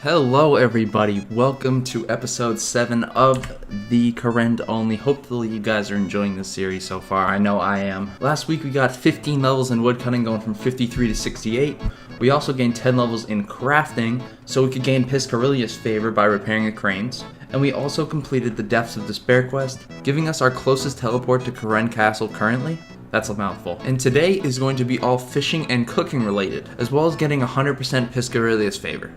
Hello everybody, welcome to episode 7 of the Kourend only. Hopefully you guys are enjoying this series so far. I know I am. Last week we got 15 levels in woodcutting, going from 53 to 68. We also gained 10 levels in crafting, so we could gain Piscarilius favor by repairing the cranes. And we also completed the Depths of Despair quest, giving us our closest teleport to Kourend Castle currently. That's a mouthful. And today is going to be all fishing and cooking related, as well as getting 100% Piscarilius favor.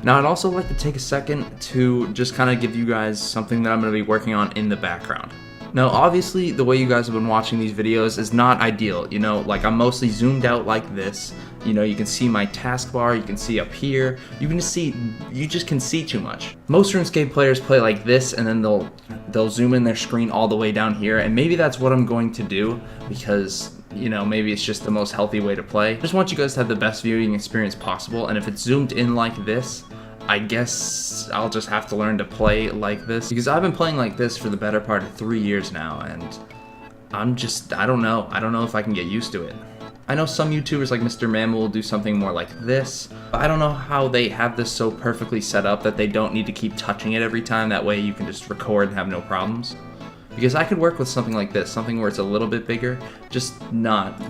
Now I'd also like to take a second to just kind of give you guys something that I'm going to be working on in the background. Now obviously the way you guys have been watching these videos is not ideal, you know, like I'm mostly zoomed out like this. You know, you can see my taskbar, you can see up here, you just can see too much. Most RuneScape players play like this and then they'll zoom in their screen all the way down here, and maybe that's what I'm going to do because, you know, maybe it's just the most healthy way to play. I just want you guys to have the best viewing experience possible, and if it's zoomed in like this, I guess I'll just have to learn to play like this, because I've been playing like this for the better part of 3 years now, and I don't know if I can get used to it. I know some YouTubers like Mr. Mammal will do something more like this, but I don't know how they have this so perfectly set up that they don't need to keep touching it every time. That way you can just record and have no problems. Because I could work with something like this, something where it's a little bit bigger, just not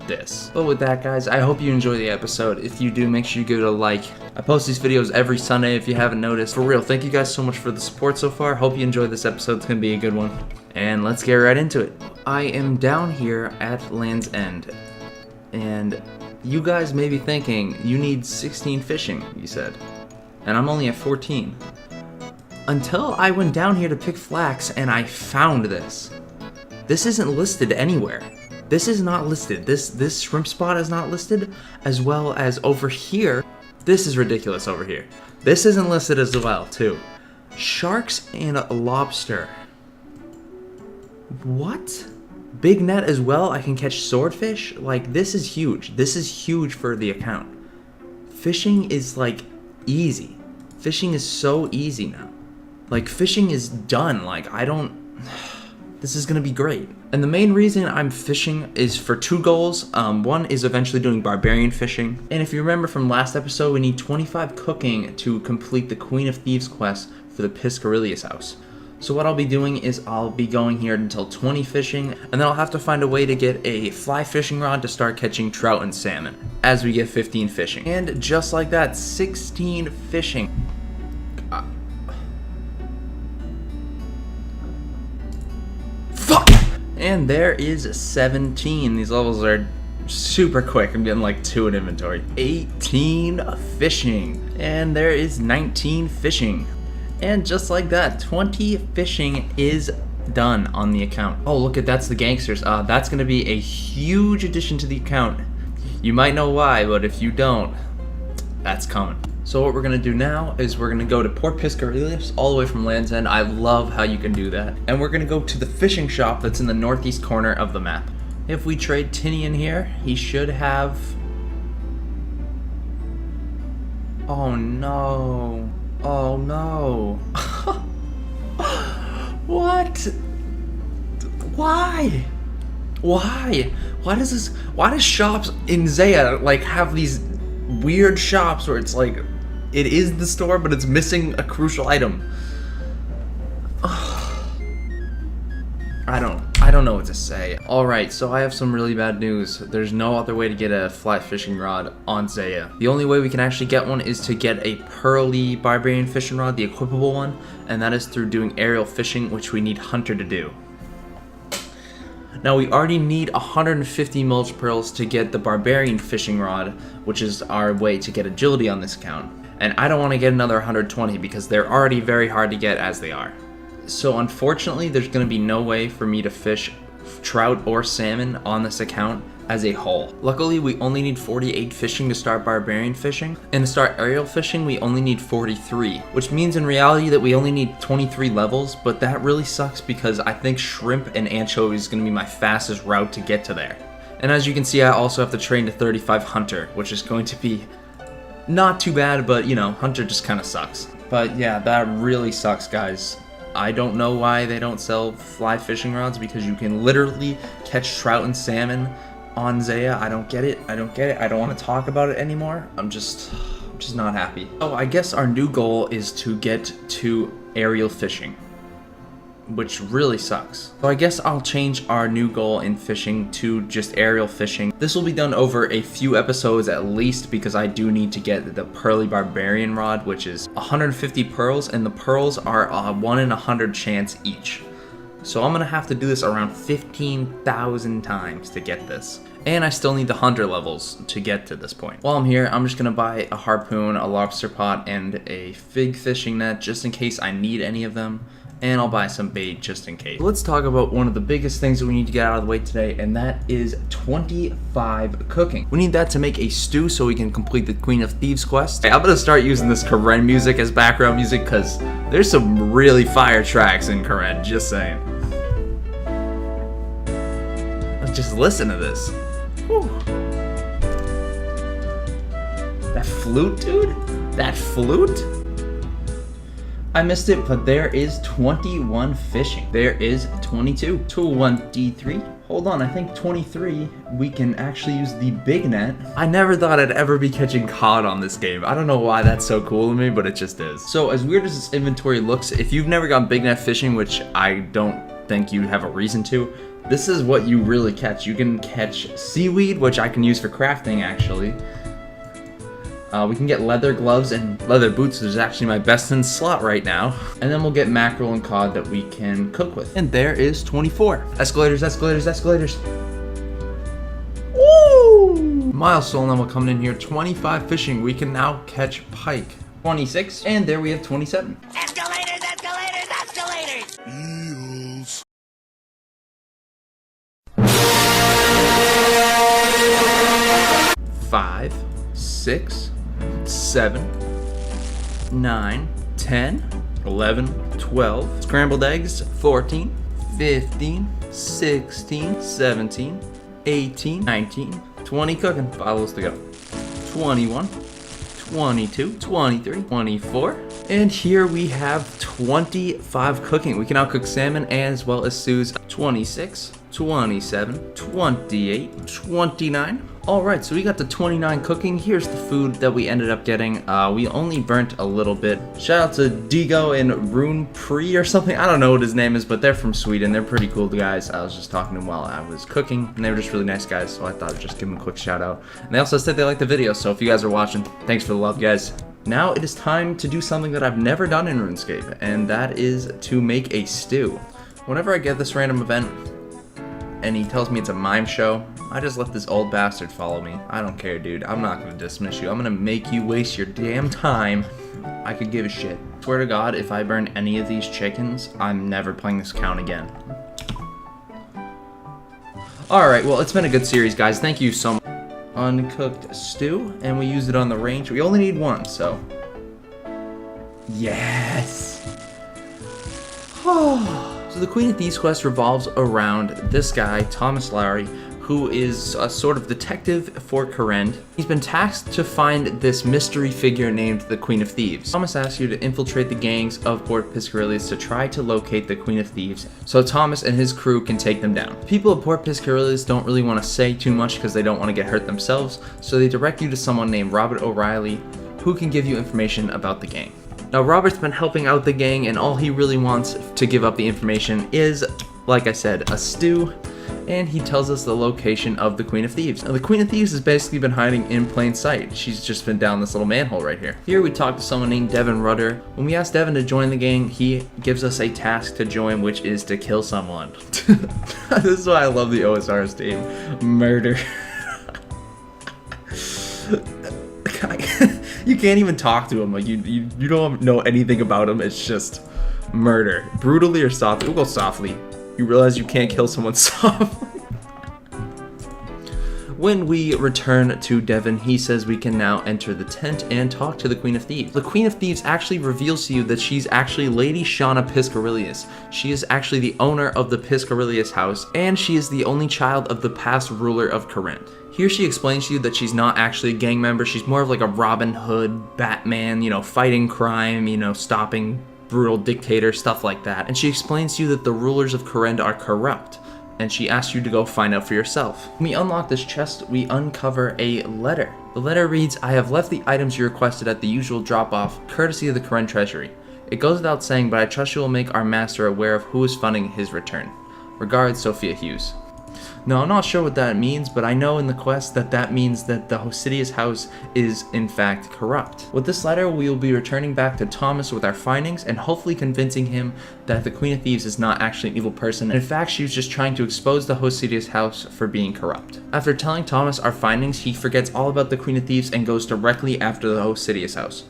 this. But with that, guys, I hope you enjoy the episode. If you do, make sure you give it a like. I post these videos every Sunday if you haven't noticed. For real, thank you guys so much for the support so far. Hope you enjoyed this episode. It's gonna be a good one. And let's get right into it. I am down here at Land's End. And you guys may be thinking, you need 16 fishing, you said. And I'm only at 14. Until I went down here to pick flax and I found this. This isn't listed anywhere. This is not listed. This shrimp spot is not listed, as well as over here. This is ridiculous over here. This isn't listed as well, too. Sharks and lobster. What? Big net as well, I can catch swordfish? Like, this is huge. This is huge for the account. Fishing is, like, easy. Fishing is so easy now. Like, fishing is done. Like, this is gonna be great. And the main reason I'm fishing is for 2 goals. One is eventually doing barbarian fishing. And if you remember from last episode, we need 25 cooking to complete the Queen of Thieves quest for the Piscarilius house. So what I'll be doing is I'll be going here until 20 fishing, and then I'll have to find a way to get a fly fishing rod to start catching trout and salmon as we get 15 fishing. And just like that, 16 fishing. Fuck! And there is 17. These levels are super quick. I'm getting like 2 in inventory. 18 fishing. And there is 19 fishing. And just like that, 20 fishing is done on the account. Oh, look at that's the gangsters. That's gonna be a huge addition to the account. You might know why, but if you don't, that's coming. So what we're gonna do now is we're gonna go to Port Piscarilius, all the way from Land's End. I love how you can do that. And we're gonna go to the fishing shop that's in the northeast corner of the map. If we trade Tinian here, he should have... Oh no. Oh no. What? Why? Why does shops in Zaya like have these weird shops where it's like it is the store but it's missing a crucial item? I don't know what to say. Alright, so I have some really bad news. There's no other way to get a fly fishing rod on Zaya. The only way we can actually get one is to get a pearly barbarian fishing rod, the equipable one, and that is through doing aerial fishing, which we need Hunter to do. Now we already need 150 mulch pearls to get the barbarian fishing rod, which is our way to get agility on this account. And I don't want to get another 120 because they're already very hard to get as they are. So unfortunately, there's going to be no way for me to fish trout or salmon on this account as a whole. Luckily, we only need 48 fishing to start barbarian fishing, and to start aerial fishing, we only need 43, which means in reality that we only need 23 levels, but that really sucks because I think shrimp and anchovies is going to be my fastest route to get to there. And as you can see, I also have to train to 35 Hunter, which is going to be not too bad, but you know, Hunter just kind of sucks. But yeah, that really sucks, guys. I don't know why they don't sell fly fishing rods, because you can literally catch trout and salmon on Zaya. I don't get it. I don't want to talk about it anymore. I'm just just not happy. So I guess our new goal is to get to aerial fishing, which really sucks. So I guess I'll change our new goal in fishing to just aerial fishing. This will be done over a few episodes at least, because I do need to get the Pearly Barbarian rod, which is 150 pearls, and the pearls are a 1 in 100 chance each. So I'm gonna have to do this around 15,000 times to get this. And I still need the hunter levels to get to this point. While I'm here, I'm just gonna buy a harpoon, a lobster pot, and a fig fishing net just in case I need any of them. And I'll buy some bait just in case. Let's talk about one of the biggest things that we need to get out of the way today, and that is 25 cooking. We need that to make a stew so we can complete the Queen of Thieves quest. I'm gonna start using this Kourend music as background music because there's some really fire tracks in Kourend, just saying. Let's just listen to this. Whew. That flute, dude? That flute? I missed it, but there is 21 fishing. There is 22. 23. Hold on, I think 23, we can actually use the big net. I never thought I'd ever be catching cod on this game. I don't know why that's so cool to me, but it just is. So as weird as this inventory looks, if you've never gone big net fishing, which I don't think you have a reason to, this is what you really catch. You can catch seaweed, which I can use for crafting actually. We can get leather gloves and leather boots, which is actually my best in slot right now. And then we'll get mackerel and cod that we can cook with. And there is 24. Escalators, escalators, escalators. Woo! Milestone level coming in here. 25 fishing. We can now catch pike. 26. And there we have 27. Escalators, escalators, escalators! Eels. 5, 6, 7, 9, 10, 11, 12. Scrambled eggs, 14, 15, 16, 17, 18, 19, 20 cooking. 5 levels to go. 21, 22, 23, 24. And here we have 25 cooking. We can now cook salmon as well as stews. 26, 27, 28, 29. Alright, so we got the 29 cooking. Here's the food that we ended up getting. We only burnt a little bit. Shout out to Digo and Rune Pre or something. I don't know what his name is, but they're from Sweden. They're pretty cool guys. I was just talking to them while I was cooking, and they were just really nice guys, so I thought I'd just give them a quick shout out. And they also said they liked the video, so if you guys are watching, thanks for the love, guys. Now it is time to do something that I've never done in RuneScape, and that is to make a stew. Whenever I get this random event, and he tells me it's a mime show, I just let this old bastard follow me. I don't care, dude. I'm not gonna dismiss you. I'm gonna make you waste your damn time. I could give a shit. Swear to God, if I burn any of these chickens, I'm never playing this account again. Alright, well, it's been a good series, guys. Thank you so much. Uncooked stew, and we used it on the range. We only need one, so. Yes! So the Queen of Thieves quest revolves around this guy, Thomas Lowry, who is a sort of detective for Kourend. He's been tasked to find this mystery figure named the Queen of Thieves. Thomas asks you to infiltrate the gangs of Port Piscarilius to try to locate the Queen of Thieves so Thomas and his crew can take them down. People of Port Piscarilius don't really want to say too much because they don't want to get hurt themselves, so they direct you to someone named Robert O'Reilly who can give you information about the gang. Now Robert's been helping out the gang, and all he really wants to give up the information is, like I said, a stew, and he tells us the location of the Queen of Thieves. Now the Queen of Thieves has basically been hiding in plain sight. She's just been down this little manhole right here. Here we talk to someone named Devin Rudder. When we ask Devin to join the gang, he gives us a task to join, which is to kill someone. This is why I love the OSR's team. Murder. You can't even talk to him. Like you don't know anything about him. It's just murder. Brutally or softly? We'll go softly. You realize you can't kill someone softly. When we return to Devin, he says we can now enter the tent and talk to the Queen of Thieves. The Queen of Thieves actually reveals to you that she's actually Lady Shauna Piscarilius. She is actually the owner of the Piscarilius house, and she is the only child of the past ruler of Kourend. Here she explains to you that she's not actually a gang member. She's more of like a Robin Hood, Batman, fighting crime, stopping brutal dictator, stuff like that. And she explains to you that the rulers of Kourend are corrupt, and she asks you to go find out for yourself. When we unlock this chest, we uncover a letter. The letter reads, "I have left the items you requested at the usual drop-off, courtesy of the Kourend treasury. It goes without saying, but I trust you will make our master aware of who is funding his return. Regards, Sophia Hughes." Now, I'm not sure what that means, but I know in the quest that means that the Hosidius house is, in fact, corrupt. With this letter, we will be returning back to Thomas with our findings and hopefully convincing him that the Queen of Thieves is not actually an evil person. In fact, she was just trying to expose the Hosidius house for being corrupt. After telling Thomas our findings, he forgets all about the Queen of Thieves and goes directly after the Hosidius house.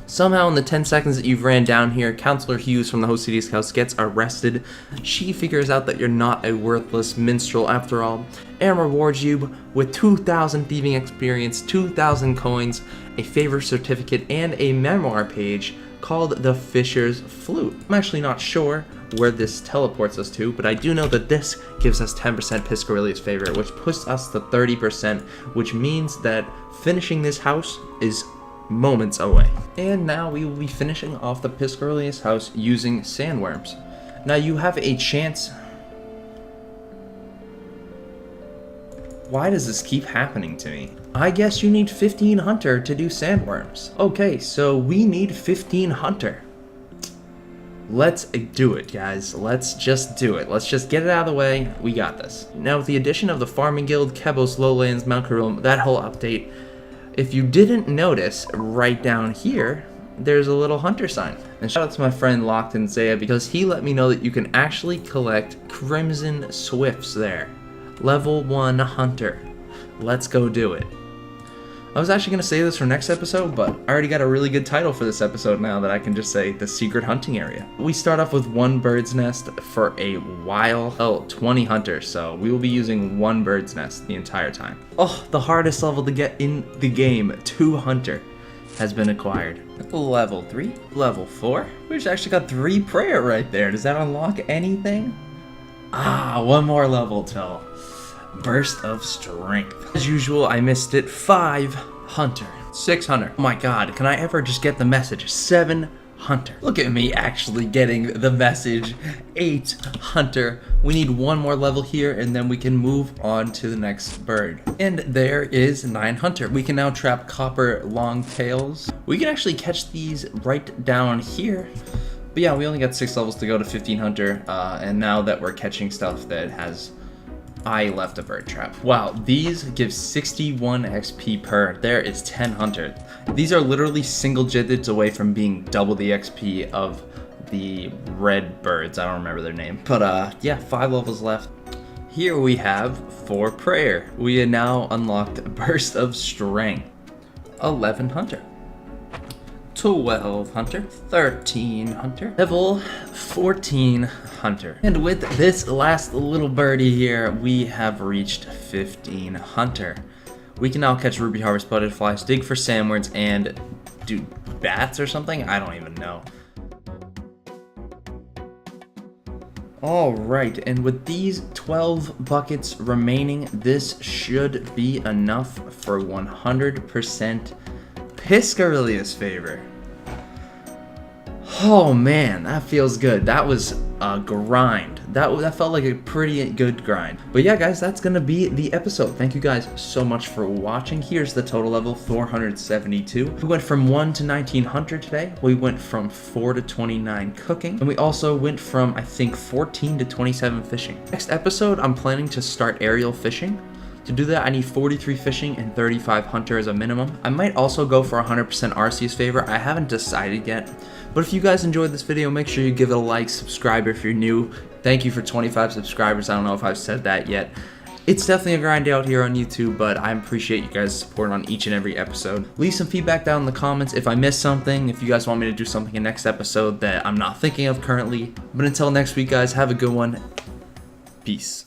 Somehow, in the 10 seconds that you've ran down here, Counselor Hughes from the Hosidius house gets arrested. She figures out that you're not a worthless minstrel after all, and rewards you with 2,000 thieving experience, 2,000 coins, a favor certificate, and a memoir page called The Fisher's Flute. I'm actually not sure where this teleports us to, but I do know that this gives us 10% Piscarilius favor, which puts us to 30%, which means that finishing this house is moments away. And now we will be finishing off the Piscarilius house using sandworms. Now you have a chance. Why does this keep happening to me? I guess you need 15 hunter to do sandworms. Okay, so we need 15 hunter. Let's do it, guys. Let's just do it. Let's just get it out of the way. We got this. Now with the addition of the Farming Guild, Kebos, Lowlands, Mount Kourend, that whole update, if you didn't notice, right down here, there's a little hunter sign. And shout out to my friend Locked and Zaya because he let me know that you can actually collect Crimson Swifts there. Level 1 hunter. Let's go do it. I was actually going to say this for next episode, but I already got a really good title for this episode now that I can just say the secret hunting area. We start off with 1 bird's nest for a while. 20 hunters, so we will be using 1 bird's nest the entire time. Oh, the hardest level to get in the game, 2 hunter, has been acquired. Level 3, level 4. We just actually got 3 prayer right there. Does that unlock anything? 1 more level till Burst of Strength. As usual, I missed it. 5 hunter. 6 hunter. Oh my god, can I ever just get the message? 7 hunter. Look at me actually getting the message. 8 hunter. We need 1 more level here and then we can move on to the next bird. And there is 9 hunter. We can now trap copper longtails. We can actually catch these right down here. But yeah, we only got 6 levels to go to 15 hunter. And now that we're catching stuff that has I left a bird trap. Wow, these give 61 XP per. There is 10 hunter. These are literally single digits away from being double the XP of the red birds. I don't remember their name. But yeah, 5 levels left. Here we have 4 prayer. We have now unlocked Burst of Strength. 11 hunter. 12 hunter, 13 hunter, level 14 hunter. And with this last little birdie here, we have reached 15 hunter. We can now catch ruby harvest butterflies, dig for sandworms, and do bats or something? I don't even know. Alright, and with these 12 buckets remaining, this should be enough for 100% Piscarilius favor. Oh man, that feels good. That was a grind. That felt like a pretty good grind. But yeah, guys, that's gonna be the episode. Thank you guys so much for watching. Here's the total level, 472. We went from 1 to 19 hunter today. We went from 4 to 29 cooking. And we also went from, I think, 14 to 27 fishing. Next episode, I'm planning to start aerial fishing. To do that, I need 43 fishing and 35 hunter as a minimum. I might also go for 100% Arceus favor. I haven't decided yet. But if you guys enjoyed this video, make sure you give it a like, subscribe if you're new. Thank you for 25 subscribers. I don't know if I've said that yet. It's definitely a grind out here on YouTube, but I appreciate you guys' support on each and every episode. Leave some feedback down in the comments if I missed something, if you guys want me to do something in next episode that I'm not thinking of currently. But until next week, guys, have a good one. Peace.